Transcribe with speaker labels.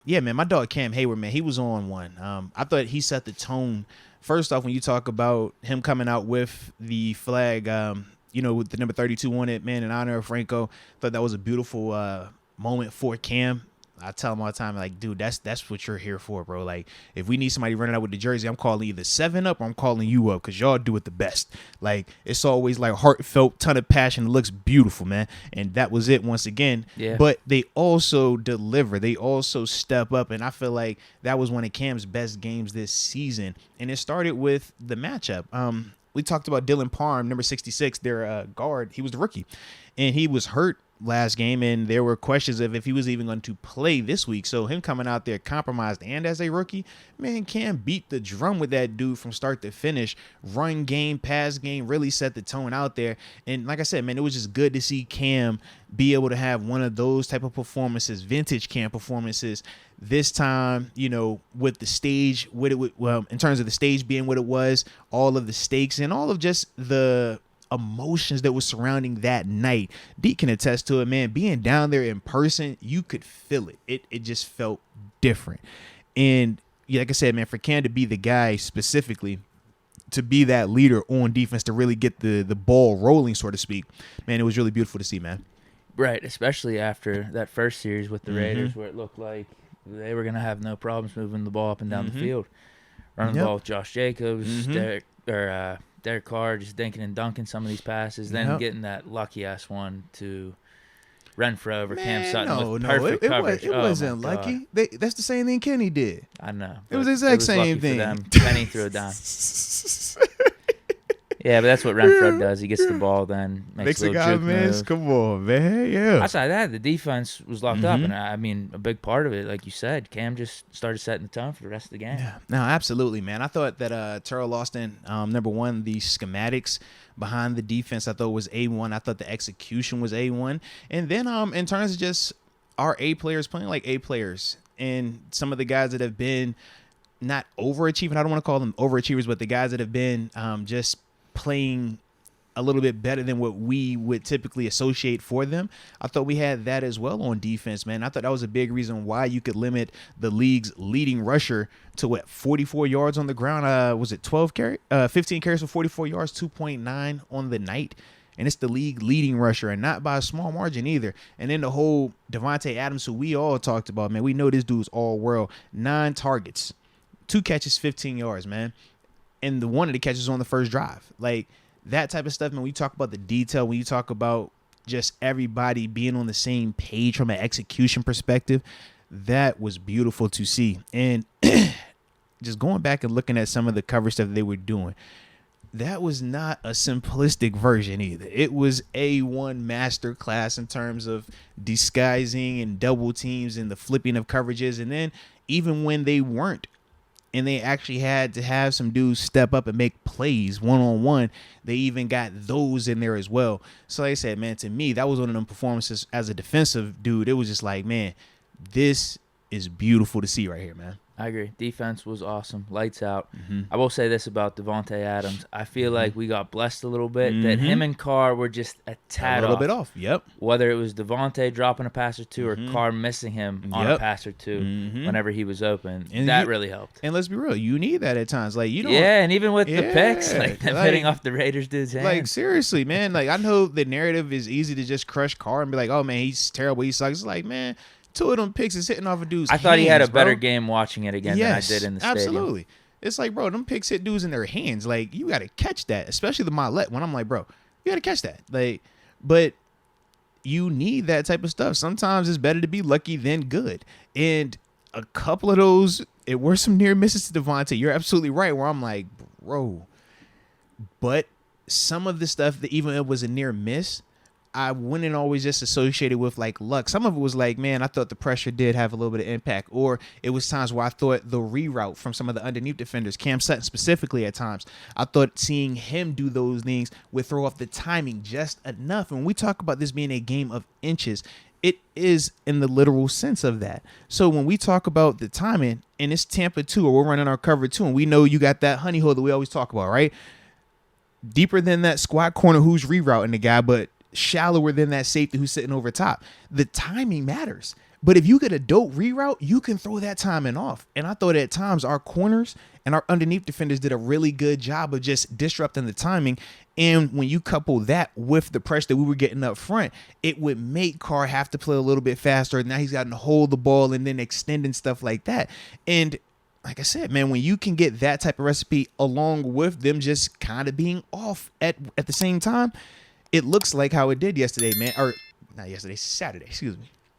Speaker 1: Yeah, man, my dog Cam Heyward, man, he was on one. I thought he set the tone. First off, when you talk about him coming out with the flag, with the number 32 on it, man, in honor of Franco, thought that was a beautiful moment for Cam. I tell him all the time, like, dude, that's what you're here for, bro. Like, if we need somebody running out with the jersey, I'm calling either 7 Up or I'm calling you up because y'all do it the best. Like, it's always like heartfelt, ton of passion. It looks beautiful, man. And that was it once again.
Speaker 2: Yeah.
Speaker 1: But they also deliver. They also step up. And I feel like that was one of Cam's best games this season. And it started with the matchup. We talked about Dylan Parham, number 66, their guard. He was the rookie. And he was hurt last game, and there were questions of if he was even going to play this week. So him coming out there compromised and as a rookie, man, Cam beat the drum with that dude from start to finish. Run game, pass game, really set the tone out there. And like I said, man, it was just good to see Cam be able to have one of those type of performances, vintage Cam performances. This time, with the stage, in terms of the stage being what it was, all of the stakes and all of just the emotions that was surrounding that night. Deke can attest to it, man. Being down there in person, you could feel it. It just felt different. And like I said, man, for Cam to be the guy specifically, to be that leader on defense, to really get the ball rolling, so to speak, man, it was really beautiful to see, man.
Speaker 2: Right, especially after that first series with the Raiders where it looked like they were going to have no problems moving the ball up and down the field. Running the ball with Josh Jacobs, Derek Carr just dinking and dunking some of these passes, then getting that lucky-ass one to Renfro over Cam Sutton with perfect coverage.
Speaker 1: It wasn't lucky. That's the same thing Kenny did.
Speaker 2: I know.
Speaker 1: It was the exact same thing.
Speaker 2: Kenny threw a dime. Yeah, but that's what Renfro does. He gets the ball, then makes a little juke move.
Speaker 1: Come on, man. Yeah.
Speaker 2: Outside that, the defense was locked up, and I mean, a big part of it, like you said, Cam just started setting the tone for the rest of the game.
Speaker 1: Yeah. No, absolutely, man. I thought that Terrell Austin, number one, the schematics behind the defense, I thought was A1. I thought the execution was A1. And then in terms of just our A players playing like A players, and some of the guys that have been not overachieving, I don't want to call them overachievers, but the guys that have been just playing a little bit better than what we would typically associate for them. I thought we had that as well on defense, man. I thought that was a big reason why you could limit the league's leading rusher to 44 yards on the ground. Was it 15 carries for 44 yards, 2.9 on the night. And it's the league leading rusher, and not by a small margin either. And then the whole Devontae Adams, who we all talked about, man, we know this dude's all world. 9 targets, 2 catches, 15 yards, man. And the one of the catches on the first drive. Like, that type of stuff, man, when you talk about the detail, when you talk about just everybody being on the same page from an execution perspective, that was beautiful to see. And just going back and looking at some of the cover stuff they were doing, that was not a simplistic version either. It was A1 master class in terms of disguising and double teams and the flipping of coverages. And then even when they weren't, and they actually had to have some dudes step up and make plays one-on-one, they even got those in there as well. So like I said, man, to me, that was one of them performances as a defensive dude. It was just like, man, this is beautiful to see right here, man.
Speaker 2: I agree. Defense was awesome. Lights out. I will say this about Devontae Adams. I feel like we got blessed a little bit that him and Carr were just a tad
Speaker 1: a little bit off. Yep.
Speaker 2: Whether it was Devontae dropping a pass or two or Carr missing him on a pass or two whenever he was open, and that really helped.
Speaker 1: And let's be real, you need that at times. Like, you don't.
Speaker 2: Yeah, and even with the picks, like them hitting off the Raiders dude's hand.
Speaker 1: Like, seriously, man. Like, I know the narrative is easy to just crush Carr and be like, oh man, he's terrible, he sucks. It's like, man, 2 of them picks is hitting off a dude's hands.
Speaker 2: I thought he had a better game watching it again than I did in the stadium.
Speaker 1: Absolutely. It's like, bro, them picks hit dudes in their hands. Like, you got to catch that, especially the Mollett one. I'm like, bro, you got to catch that. Like, but you need that type of stuff. Sometimes it's better to be lucky than good. And a couple of those, it were some near misses to Devontae. You're absolutely right, where I'm like, bro. But some of the stuff that even it was a near miss, I wouldn't always just associate it with like luck. Some of it was like, man, I thought the pressure did have a little bit of impact. Or it was times where I thought the reroute from some of the underneath defenders, Cam Sutton specifically at times, I thought seeing him do those things would throw off the timing just enough. And when we talk about this being a game of inches, it is in the literal sense of that. So when we talk about the timing, and it's Tampa 2, or we're running our cover 2, and we know you got that honey hole that we always talk about, right? Deeper than that squat corner who's rerouting the guy, but shallower than that safety who's sitting over top. The timing matters. But if you get a dope reroute, you can throw that timing off. And I thought at times our corners and our underneath defenders did a really good job of just disrupting the timing. And when you couple that with the pressure that we were getting up front, it would make Carr have to play a little bit faster. Now he's got to hold the ball and then extend and stuff like that. And like I said, man, when you can get that type of recipe along with them just kind of being off at the same time, it looks like how it did yesterday, man. Or not yesterday, Saturday, excuse me.